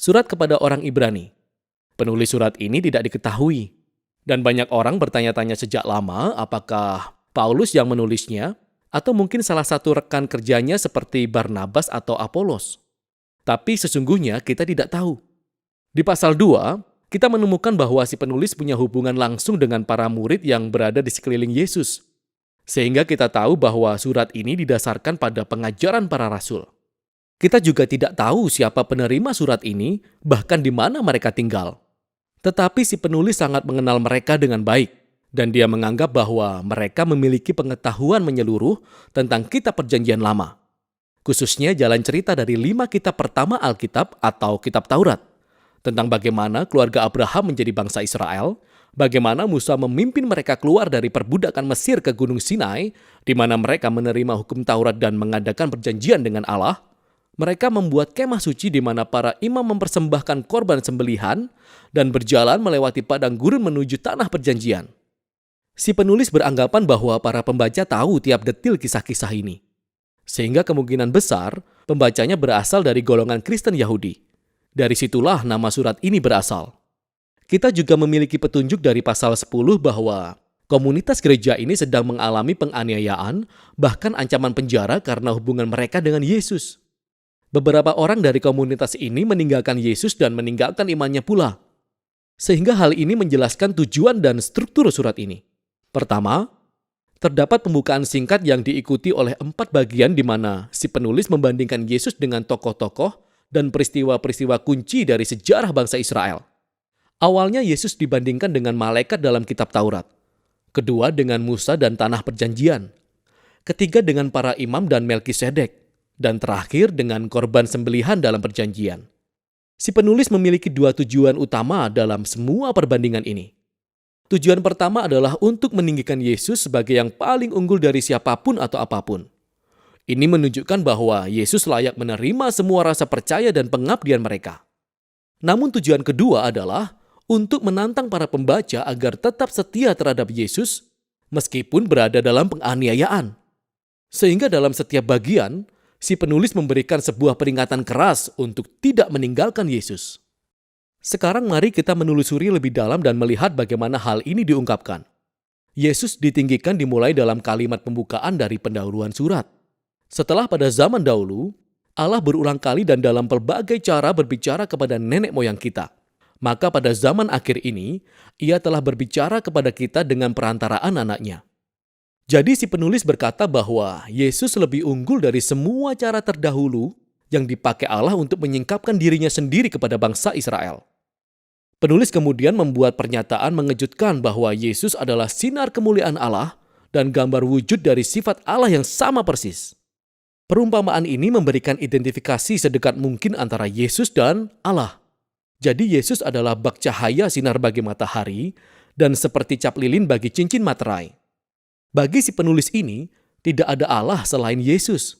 Surat kepada orang Ibrani. Penulis surat ini tidak diketahui, dan banyak orang bertanya-tanya sejak lama apakah Paulus yang menulisnya atau mungkin salah satu rekan kerjanya seperti Barnabas atau Apolos. Tapi sesungguhnya kita tidak tahu. Di pasal 2, kita menemukan bahwa si penulis punya hubungan langsung dengan para murid yang berada di sekeliling Yesus. Sehingga kita tahu bahwa surat ini didasarkan pada pengajaran para rasul. Kita juga tidak tahu siapa penerima surat ini, bahkan di mana mereka tinggal. Tetapi si penulis sangat mengenal mereka dengan baik, dan dia menganggap bahwa mereka memiliki pengetahuan menyeluruh tentang kitab Perjanjian Lama. Khususnya jalan cerita dari 5 kitab pertama Alkitab atau kitab Taurat, tentang bagaimana keluarga Abraham menjadi bangsa Israel, bagaimana Musa memimpin mereka keluar dari perbudakan Mesir ke Gunung Sinai, di mana mereka menerima hukum Taurat dan mengadakan perjanjian dengan Allah. Mereka membuat kemah suci di mana para imam mempersembahkan korban sembelihan dan berjalan melewati padang gurun menuju tanah perjanjian. Si penulis beranggapan bahwa para pembaca tahu tiap detil kisah-kisah ini. Sehingga kemungkinan besar pembacanya berasal dari golongan Kristen Yahudi. Dari situlah nama surat ini berasal. Kita juga memiliki petunjuk dari pasal 10 bahwa komunitas gereja ini sedang mengalami penganiayaan, bahkan ancaman penjara karena hubungan mereka dengan Yesus. Beberapa orang dari komunitas ini meninggalkan Yesus dan meninggalkan imannya pula. Sehingga hal ini menjelaskan tujuan dan struktur surat ini. Pertama, terdapat pembukaan singkat yang diikuti oleh 4 bagian di mana si penulis membandingkan Yesus dengan tokoh-tokoh dan peristiwa-peristiwa kunci dari sejarah bangsa Israel. Awalnya Yesus dibandingkan dengan malaikat dalam kitab Taurat. Kedua dengan Musa dan tanah perjanjian. Ketiga dengan para imam dan Melkisedek. Dan terakhir dengan korban sembelihan dalam perjanjian. Si penulis memiliki 2 tujuan utama dalam semua perbandingan ini. Tujuan pertama adalah untuk meninggikan Yesus sebagai yang paling unggul dari siapapun atau apapun. Ini menunjukkan bahwa Yesus layak menerima semua rasa percaya dan pengabdian mereka. Namun tujuan kedua adalah untuk menantang para pembaca agar tetap setia terhadap Yesus meskipun berada dalam penganiayaan. Sehingga dalam setiap bagian, si penulis memberikan sebuah peringatan keras untuk tidak meninggalkan Yesus. Sekarang mari kita menelusuri lebih dalam dan melihat bagaimana hal ini diungkapkan. Yesus ditinggikan dimulai dalam kalimat pembukaan dari pendahuluan surat. Setelah pada zaman dahulu, Allah berulang kali dan dalam berbagai cara berbicara kepada nenek moyang kita. Maka pada zaman akhir ini, Ia telah berbicara kepada kita dengan perantaraan anaknya. Jadi si penulis berkata bahwa Yesus lebih unggul dari semua cara terdahulu yang dipakai Allah untuk menyingkapkan dirinya sendiri kepada bangsa Israel. Penulis kemudian membuat pernyataan mengejutkan bahwa Yesus adalah sinar kemuliaan Allah dan gambar wujud dari sifat Allah yang sama persis. Perumpamaan ini memberikan identifikasi sedekat mungkin antara Yesus dan Allah. Jadi Yesus adalah bak cahaya sinar bagi matahari dan seperti cap lilin bagi cincin materai. Bagi si penulis ini, tidak ada Allah selain Yesus.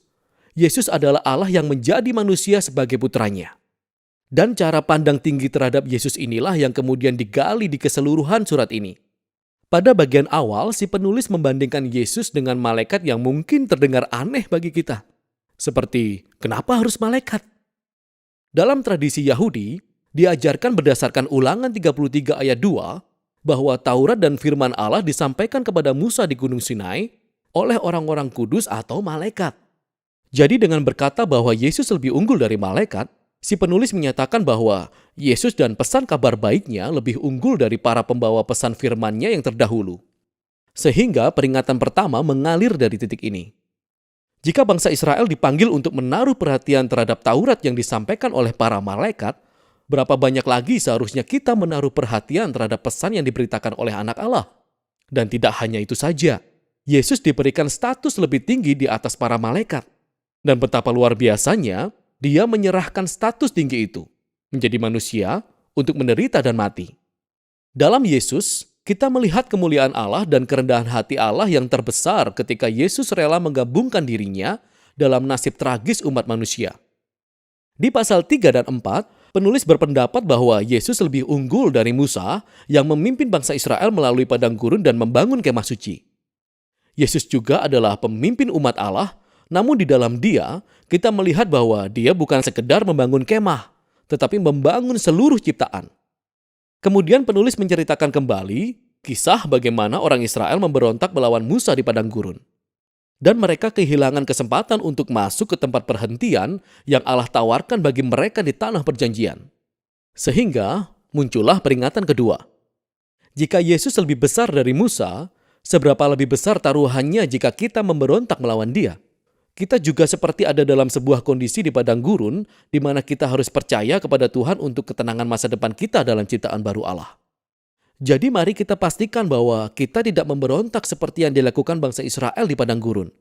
Yesus adalah Allah yang menjadi manusia sebagai putranya. Dan cara pandang tinggi terhadap Yesus inilah yang kemudian digali di keseluruhan surat ini. Pada bagian awal, si penulis membandingkan Yesus dengan malaikat yang mungkin terdengar aneh bagi kita. Seperti, kenapa harus malaikat? Dalam tradisi Yahudi, diajarkan berdasarkan Ulangan 33 ayat 2, bahwa Taurat dan firman Allah disampaikan kepada Musa di Gunung Sinai oleh orang-orang kudus atau malaikat. Jadi dengan berkata bahwa Yesus lebih unggul dari malaikat, si penulis menyatakan bahwa Yesus dan pesan kabar baiknya lebih unggul dari para pembawa pesan firman-Nya yang terdahulu. Sehingga peringatan pertama mengalir dari titik ini. Jika bangsa Israel dipanggil untuk menaruh perhatian terhadap Taurat yang disampaikan oleh para malaikat, berapa banyak lagi seharusnya kita menaruh perhatian terhadap pesan yang diberitakan oleh anak Allah. Dan tidak hanya itu saja, Yesus diberikan status lebih tinggi di atas para malaikat. Dan betapa luar biasanya, Dia menyerahkan status tinggi itu menjadi manusia untuk menderita dan mati. Dalam Yesus, kita melihat kemuliaan Allah dan kerendahan hati Allah yang terbesar ketika Yesus rela menggabungkan dirinya dalam nasib tragis umat manusia. Di pasal 3 dan 4, penulis berpendapat bahwa Yesus lebih unggul dari Musa yang memimpin bangsa Israel melalui padang gurun dan membangun kemah suci. Yesus juga adalah pemimpin umat Allah, namun di dalam Dia, kita melihat bahwa Dia bukan sekedar membangun kemah, tetapi membangun seluruh ciptaan. Kemudian penulis menceritakan kembali kisah bagaimana orang Israel memberontak melawan Musa di padang gurun. Dan mereka kehilangan kesempatan untuk masuk ke tempat perhentian yang Allah tawarkan bagi mereka di tanah perjanjian. Sehingga muncullah peringatan kedua. Jika Yesus lebih besar dari Musa, seberapa lebih besar taruhannya jika kita memberontak melawan Dia? Kita juga seperti ada dalam sebuah kondisi di padang gurun di mana kita harus percaya kepada Tuhan untuk ketenangan masa depan kita dalam ciptaan baru Allah. Jadi mari kita pastikan bahwa kita tidak memberontak seperti yang dilakukan bangsa Israel di padang gurun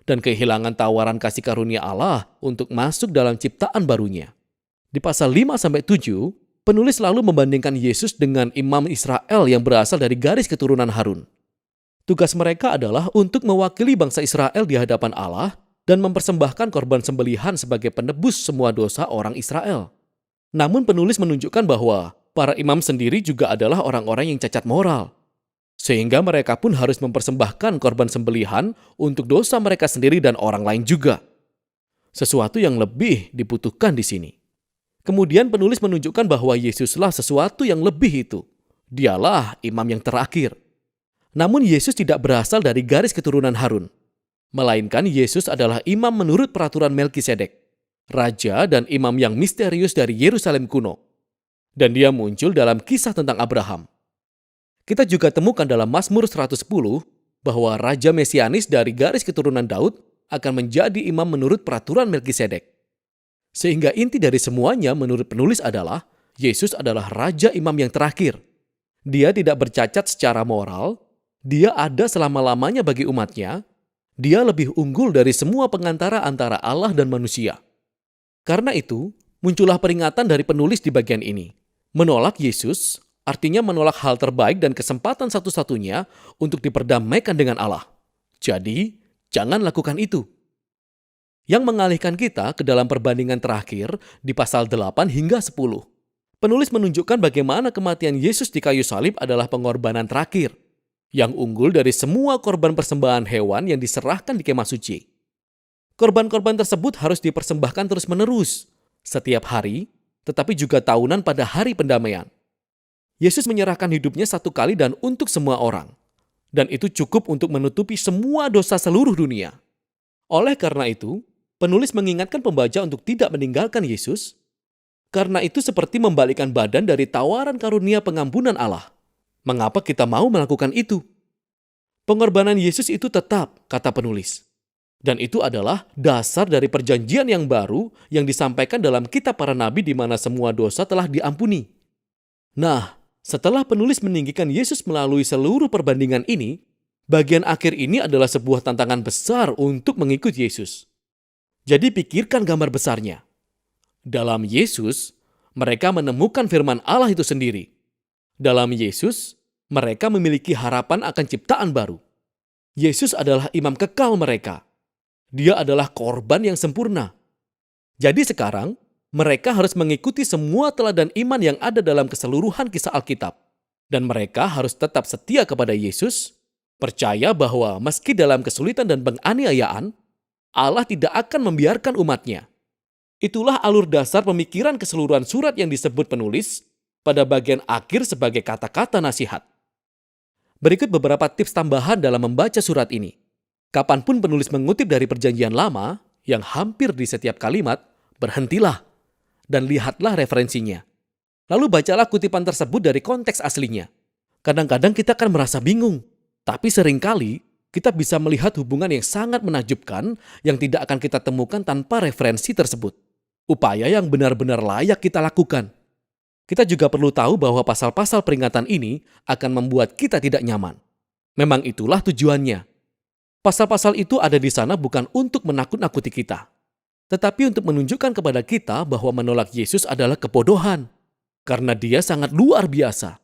dan kehilangan tawaran kasih karunia Allah untuk masuk dalam ciptaan barunya. Di pasal 5-7, penulis lalu membandingkan Yesus dengan imam Israel yang berasal dari garis keturunan Harun. Tugas mereka adalah untuk mewakili bangsa Israel di hadapan Allah dan mempersembahkan korban sembelihan sebagai penebus semua dosa orang Israel. Namun penulis menunjukkan bahwa para imam sendiri juga adalah orang-orang yang cacat moral. Sehingga mereka pun harus mempersembahkan korban sembelihan untuk dosa mereka sendiri dan orang lain juga. Sesuatu yang lebih dibutuhkan di sini. Kemudian penulis menunjukkan bahwa Yesuslah sesuatu yang lebih itu. Dialah imam yang terakhir. Namun Yesus tidak berasal dari garis keturunan Harun. Melainkan Yesus adalah imam menurut peraturan Melkisedek, raja dan imam yang misterius dari Yerusalem kuno. Dan dia muncul dalam kisah tentang Abraham. Kita juga temukan dalam Mazmur 110 bahwa raja mesianis dari garis keturunan Daud akan menjadi imam menurut peraturan Melkisedek. Sehingga inti dari semuanya menurut penulis adalah Yesus adalah raja imam yang terakhir. Dia tidak bercacat secara moral, dia ada selama-lamanya bagi umatnya. Dia lebih unggul dari semua pengantara antara Allah dan manusia. Karena itu, muncullah peringatan dari penulis di bagian ini. Menolak Yesus artinya menolak hal terbaik dan kesempatan satu-satunya untuk diperdamaikan dengan Allah. Jadi, jangan lakukan itu. Yang mengalihkan kita ke dalam perbandingan terakhir di pasal 8 hingga 10. Penulis menunjukkan bagaimana kematian Yesus di kayu salib adalah pengorbanan terakhir yang unggul dari semua korban persembahan hewan yang diserahkan di kemah suci. Korban-korban tersebut harus dipersembahkan terus-menerus, setiap hari, tetapi juga tahunan pada hari pendamaian. Yesus menyerahkan hidupnya satu kali dan untuk semua orang. Dan itu cukup untuk menutupi semua dosa seluruh dunia. Oleh karena itu, penulis mengingatkan pembaca untuk tidak meninggalkan Yesus, karena itu seperti membalikkan badan dari tawaran karunia pengampunan Allah. Mengapa kita mau melakukan itu? Pengorbanan Yesus itu tetap, kata penulis. Dan itu adalah dasar dari perjanjian yang baru yang disampaikan dalam kitab para nabi di mana semua dosa telah diampuni. Nah, setelah penulis meninggikan Yesus melalui seluruh perbandingan ini, bagian akhir ini adalah sebuah tantangan besar untuk mengikut Yesus. Jadi pikirkan gambar besarnya. Dalam Yesus, mereka menemukan firman Allah itu sendiri. Dalam Yesus, mereka memiliki harapan akan ciptaan baru. Yesus adalah imam kekal mereka. Dia adalah korban yang sempurna. Jadi sekarang, mereka harus mengikuti semua teladan iman yang ada dalam keseluruhan kisah Alkitab. Dan mereka harus tetap setia kepada Yesus, percaya bahwa meski dalam kesulitan dan penganiayaan, Allah tidak akan membiarkan umatnya. Itulah alur dasar pemikiran keseluruhan surat yang disebut penulis pada bagian akhir sebagai kata-kata nasihat. Berikut beberapa tips tambahan dalam membaca surat ini. Kapanpun penulis mengutip dari Perjanjian Lama, yang hampir di setiap kalimat, berhentilah dan lihatlah referensinya. Lalu bacalah kutipan tersebut dari konteks aslinya. Kadang-kadang kita akan merasa bingung, tapi seringkali kita bisa melihat hubungan yang sangat menakjubkan yang tidak akan kita temukan tanpa referensi tersebut. Upaya yang benar-benar layak kita lakukan. Kita juga perlu tahu bahwa pasal-pasal peringatan ini akan membuat kita tidak nyaman. Memang itulah tujuannya. Pasal-pasal itu ada di sana bukan untuk menakut-nakuti kita, tetapi untuk menunjukkan kepada kita bahwa menolak Yesus adalah kebodohan, karena Dia sangat luar biasa.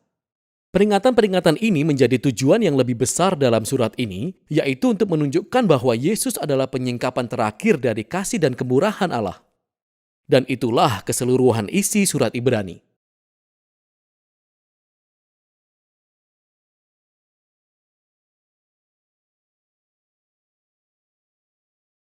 Peringatan-peringatan ini menjadi tujuan yang lebih besar dalam surat ini, yaitu untuk menunjukkan bahwa Yesus adalah penyingkapan terakhir dari kasih dan kemurahan Allah. Dan itulah keseluruhan isi surat Ibrani.